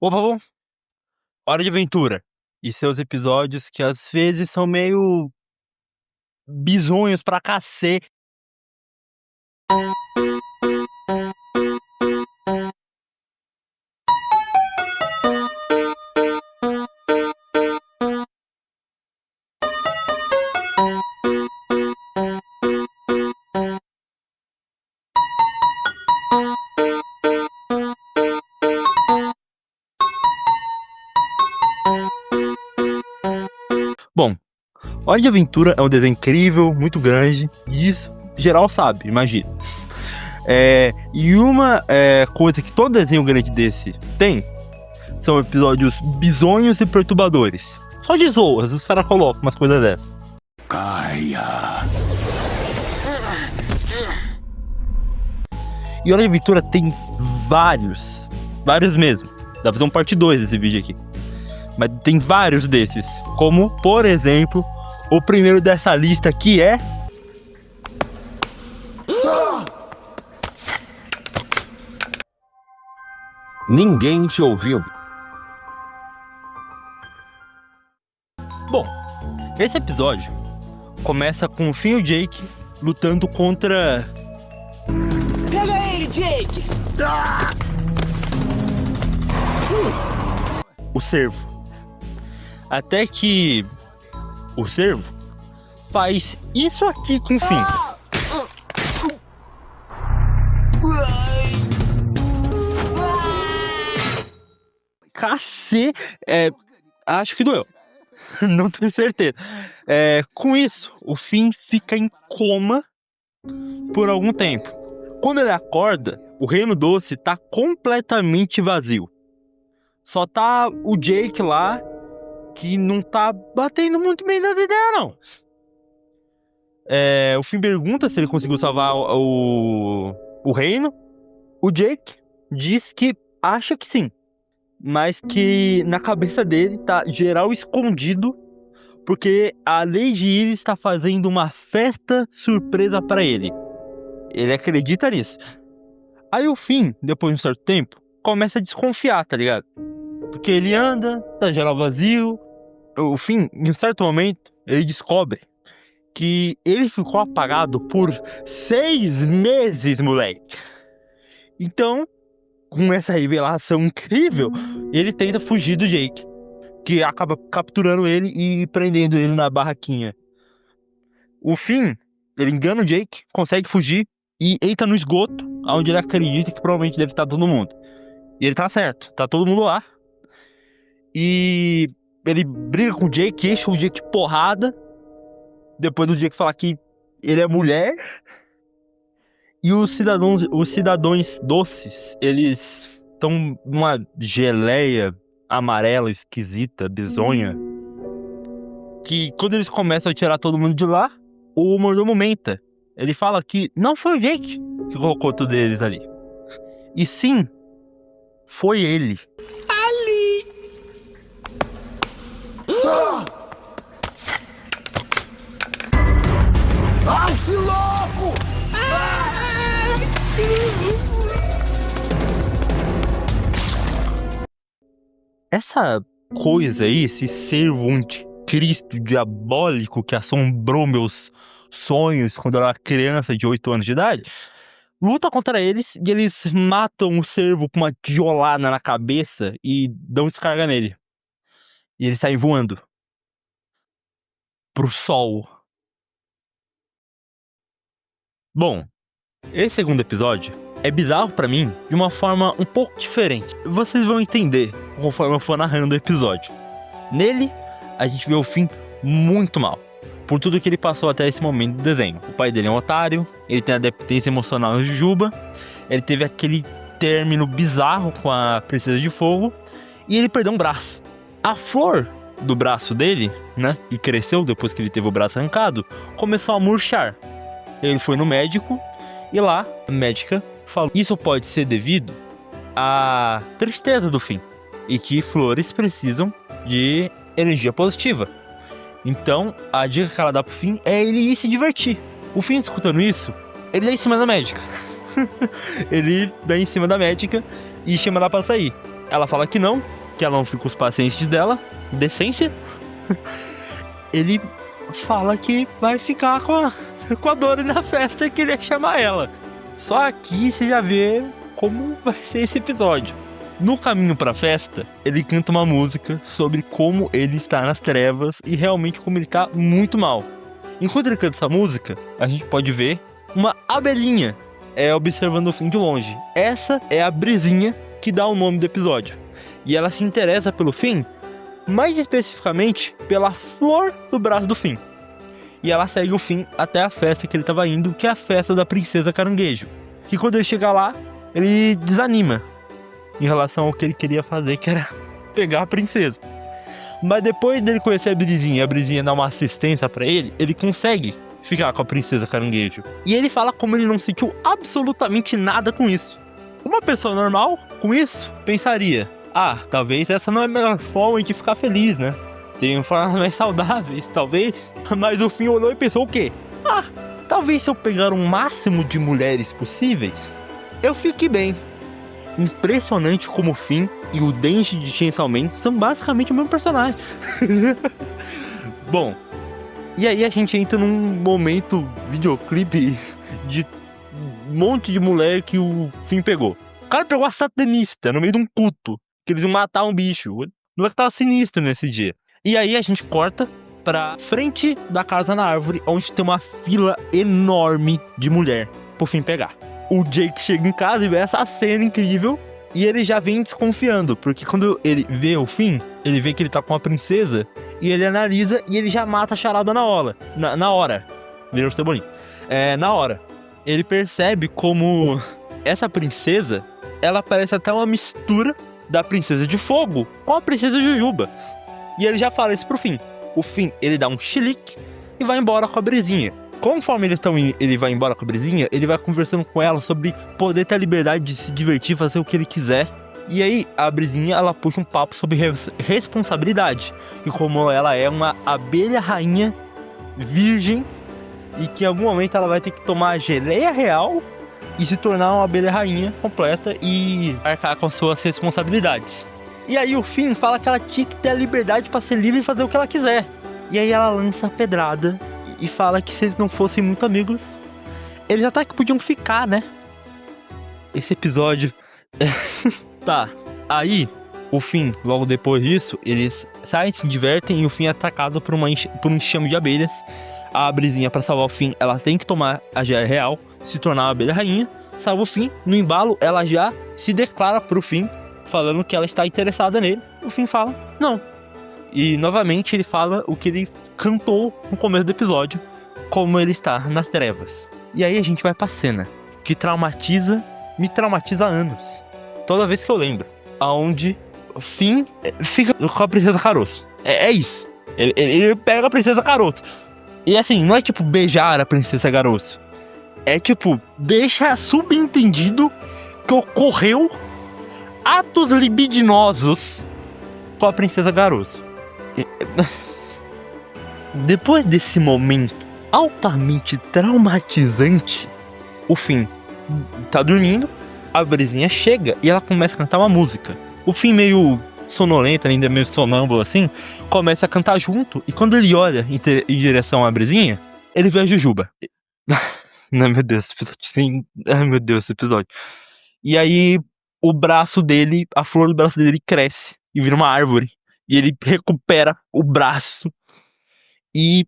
Opa, bom, Hora de Aventura e seus episódios que às vezes são meio bizonhos pra cacete. Bom, Hora de Aventura é um desenho incrível, muito grande, e isso geral sabe, imagina. E uma coisa que todo desenho grande desse tem são episódios bizonhos e perturbadores. Só de zoas, os caras colocam umas coisas dessas. Caia. E Hora de Aventura tem vários mesmo. Dá pra fazer um parte 2 desse vídeo aqui. Mas tem vários desses, como, por exemplo, o primeiro dessa lista que é... Ninguém te ouviu. Bom, esse episódio começa com o Finn e o Jake lutando contra... Pega ele, Jake! o Cervo. Até que o Cervo faz isso aqui com o Finn. Cacete, acho que doeu. Não tenho certeza. Com isso, o Finn fica em coma por algum tempo. Quando ele acorda, o Reino Doce tá completamente vazio. Só tá o Jake lá, que não tá batendo muito bem das ideias, não. O Finn pergunta se ele conseguiu salvar o reino. O Jake diz que acha que sim, mas que na cabeça dele tá geral escondido, porque a Lady Iris está fazendo uma festa surpresa pra ele. Ele acredita nisso. Aí o Finn, depois de um certo tempo, começa a desconfiar, tá ligado? Porque ele anda, tá geral vazio. O Finn, em um certo momento, ele descobre que ele ficou apagado por 6 meses, moleque. Então, com essa revelação incrível, ele tenta fugir do Jake, que acaba capturando ele e prendendo ele na barraquinha. O Finn, ele engana o Jake, consegue fugir e entra no esgoto, onde ele acredita que provavelmente deve estar todo mundo. E ele tá certo, tá todo mundo lá. E ele briga com o Jake, enche o Jake de porrada. Depois do Jake falar que ele é mulher. E os cidadãos doces, eles estão numa geleia amarela, esquisita, bizonha. Que quando eles começam a tirar todo mundo de lá, o mordomo menta. Ele fala que não foi o Jake que colocou todos eles ali. E sim, foi ele. Ai, esse louco! Essa coisa aí, esse servo anticristo diabólico que assombrou meus sonhos quando eu era criança de 8 anos de idade, luta contra eles e eles matam o servo com uma tijolada na cabeça e dão descarga nele. E eles saem voando pro sol. Bom, esse segundo episódio é bizarro pra mim de uma forma um pouco diferente. Vocês vão entender conforme eu for narrando o episódio. Nele, a gente vê o Finn muito mal, por tudo que ele passou até esse momento do desenho. O pai dele é um otário, ele tem a dependência emocional de Juba, ele teve aquele término bizarro com a Princesa de Fogo, e ele perdeu um braço. A flor do braço dele, né, que cresceu depois que ele teve o braço arrancado, começou a murchar. Ele foi no médico, e lá, a médica falou: isso pode ser devido à tristeza do Finn, e que flores precisam de energia positiva. Então, a dica que ela dá pro Finn é ele ir se divertir. O Finn, escutando isso, ele dá em cima da médica. Ele dá em cima da médica e chama ela pra sair. ela fala que não fica com os pacientes dela, decência. Ele fala que vai ficar com a Dory na festa e queria chamar ela. Só aqui você já vê como vai ser esse episódio. No caminho pra festa, ele canta uma música sobre como ele está nas trevas e realmente como ele está muito mal. Enquanto ele canta essa música, a gente pode ver uma abelhinha observando o Finn de longe. Essa é a Brisinha que dá o nome do episódio. E ela se interessa pelo Finn, mais especificamente pela flor do braço do Finn. E ela segue o Finn até a festa que ele estava indo, que é a festa da Princesa Caranguejo. Que quando ele chega lá, ele desanima em relação ao que ele queria fazer, que era pegar a princesa. Mas depois dele conhecer a Brisinha e a Brisinha dar uma assistência pra ele, ele consegue ficar com a Princesa Caranguejo. E ele fala como ele não sentiu absolutamente nada com isso. Uma pessoa normal, com isso, pensaria: talvez essa não é a melhor forma de ficar feliz, né? Tem formas mais saudáveis, talvez. Mas o Finn olhou e pensou o quê? Talvez se eu pegar o máximo de mulheres possíveis, eu fique bem. Impressionante como o Finn e o Denji de Chainsaw Man são basicamente o mesmo personagem. Bom, e aí a gente entra num momento videoclipe de um monte de mulher que o Finn pegou. O cara pegou a satanista no meio de um culto, que eles iam matar um bicho. O moleque tava sinistro nesse dia. E aí a gente corta pra frente da casa na árvore, onde tem uma fila enorme de mulher pro Finn pegar. O Jake chega em casa e vê essa cena incrível e ele já vem desconfiando, porque quando ele vê o Finn, ele vê que ele tá com a princesa e ele analisa e ele já mata a charada na hora. Na hora. Virou Cebolinha. Na hora. Ele percebe como essa princesa, ela parece até uma mistura da princesa de fogo com a princesa Jujuba. E ele já fala isso pro Finn. O Finn, ele dá um chilique e vai embora com a Brisinha. Conforme ele vai embora com a Brisinha, ele vai conversando com ela sobre poder ter a liberdade de se divertir, fazer o que ele quiser. E aí, a Brisinha, ela puxa um papo sobre responsabilidade. E como ela é uma abelha rainha virgem, e que em algum momento ela vai ter que tomar a geleia real e se tornar uma abelha rainha completa e arcar com suas responsabilidades. E aí o Finn fala que ela tinha que ter a liberdade para ser livre e fazer o que ela quiser. E aí ela lança a pedrada e fala que se eles não fossem muito amigos, eles até que podiam ficar, né? Esse episódio... Tá, aí o Finn, logo depois disso, eles saem, se divertem e o Finn é atacado por um enxame de abelhas. A Brisinha, pra salvar o Finn, ela tem que tomar a geleia real, se tornar uma abelha rainha. Salva o Finn, no embalo ela já se declara pro Finn, falando que ela está interessada nele. O Finn fala, não. E novamente ele fala o que ele cantou no começo do episódio, como ele está nas trevas. E aí a gente vai pra cena que me traumatiza há anos. Toda vez que eu lembro, aonde o Finn fica com a Princesa Caroço. É isso. Ele pega a Princesa Caroço. E assim, não é tipo beijar a Princesa Caroço. É tipo, deixa subentendido que ocorreu atos libidinosos com a Princesa Caroço. Depois desse momento altamente traumatizante, o Finn tá dormindo, a Brisinha chega e ela começa a cantar uma música. O Finn, meio sonolento, ainda meio sonâmbulo assim, começa a cantar junto. E quando ele olha em direção à Brisinha, ele vê a Jujuba. Ai meu Deus, esse episódio. Ai meu Deus, esse episódio. E aí o braço dele, a flor do braço dele cresce e vira uma árvore. E ele recupera o braço. E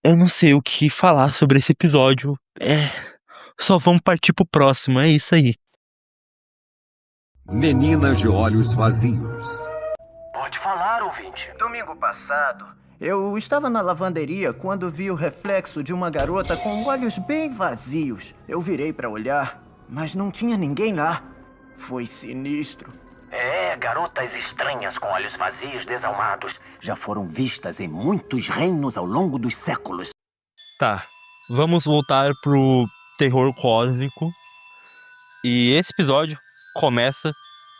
eu não sei o que falar sobre esse episódio. Só vamos partir pro próximo, é isso aí. Meninas de olhos vazios. Pode falar, ouvinte. Domingo passado, eu estava na lavanderia quando vi o reflexo de uma garota com olhos bem vazios. Eu virei para olhar, mas não tinha ninguém lá. Foi sinistro. Garotas estranhas com olhos vazios, desalmados, já foram vistas em muitos reinos ao longo dos séculos. Tá, vamos voltar pro terror cósmico. E esse episódio começa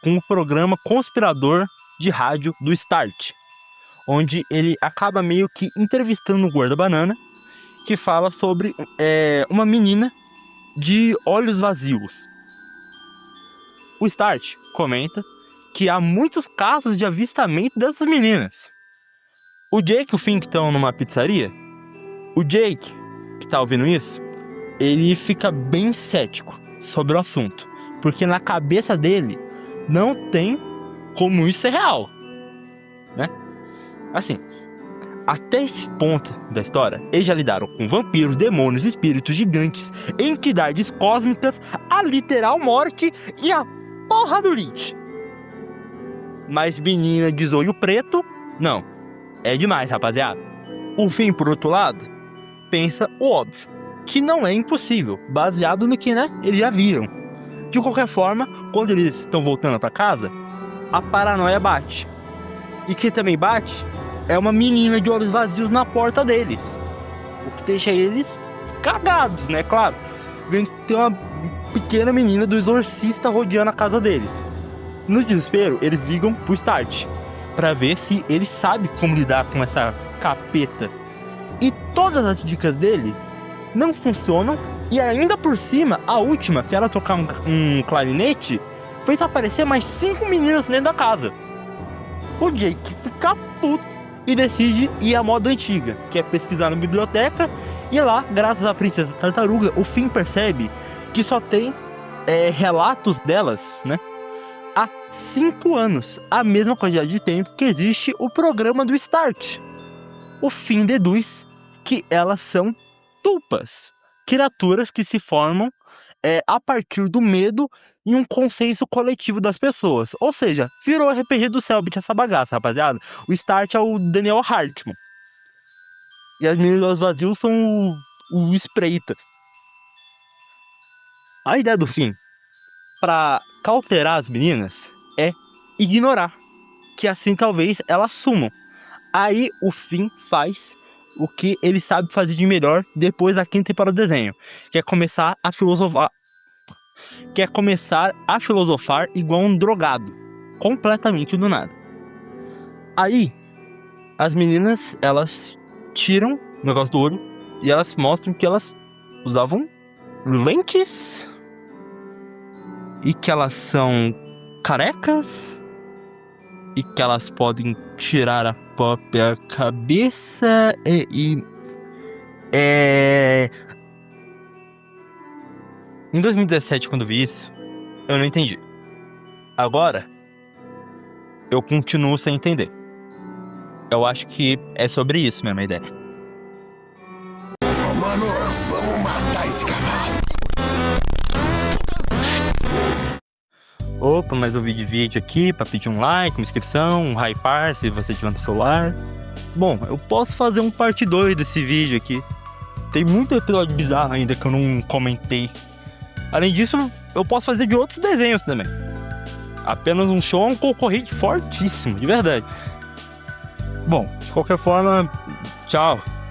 com o programa conspirador de rádio do Start, onde ele acaba meio que entrevistando o guarda-banana, que fala sobre uma menina de olhos vazios. O Start comenta que há muitos casos de avistamento dessas meninas. O Jake e o Finn que estão numa pizzaria, o Jake, que tá ouvindo isso, ele fica bem cético sobre o assunto, porque na cabeça dele não tem como isso ser real, né? Assim, até esse ponto da história, eles já lidaram com vampiros, demônios, espíritos, gigantes, entidades cósmicas, a literal morte e a porra do Lich. Mas menina de zóio preto, não. É demais, rapaziada. O Finn, por outro lado, pensa o óbvio, que não é impossível, baseado no que, né, eles já viram. De qualquer forma, quando eles estão voltando pra casa, a paranoia bate. E que também bate é uma menina de olhos vazios na porta deles. O que deixa eles cagados, né, claro. Vendo que tem uma pequena menina do exorcista rodeando a casa deles. No desespero, eles ligam pro Start pra ver se ele sabe como lidar com essa capeta. E todas as dicas dele não funcionam. E ainda por cima, a última, que era tocar um clarinete, fez aparecer mais 5 meninas dentro da casa. O Jake fica puto e decide ir à moda antiga, que é pesquisar na biblioteca. E lá, graças à Princesa Tartaruga, o Finn percebe que só tem relatos delas, né, há 5 anos, a mesma quantidade de tempo que existe o programa do Start. O Finn deduz que elas são tulpas, criaturas que se formam a partir do medo e um consenso coletivo das pessoas. Ou seja, virou RPG do Cellbit essa bagaça, rapaziada. O Start é o Daniel Hartman. E as meninas vazios são o Espreitas. A ideia do Finn, pra cauterar as meninas, é ignorar, que assim talvez elas sumam. Aí o Finn faz o que ele sabe fazer de melhor depois da 5ª temporada do desenho, que é começar a filosofar igual um drogado, completamente do nada. Aí as meninas, elas tiram o negócio do olho e elas mostram que elas usavam lentes e que elas são carecas e que elas podem tirar a própria cabeça Em 2017, quando vi isso, eu não entendi. Agora, eu continuo sem entender. Eu acho que é sobre isso mesmo a ideia. Mano, vamos matar esse cavalo. Opa, mais um vídeo aqui pra pedir um like, uma inscrição, um hypar se você tiver no celular. Bom, eu posso fazer um parte 2 desse vídeo aqui. Tem muito episódio bizarro ainda que eu não comentei. Além disso, eu posso fazer de outros desenhos também. Apenas um show é um concorrente fortíssimo, de verdade. Bom, de qualquer forma, tchau.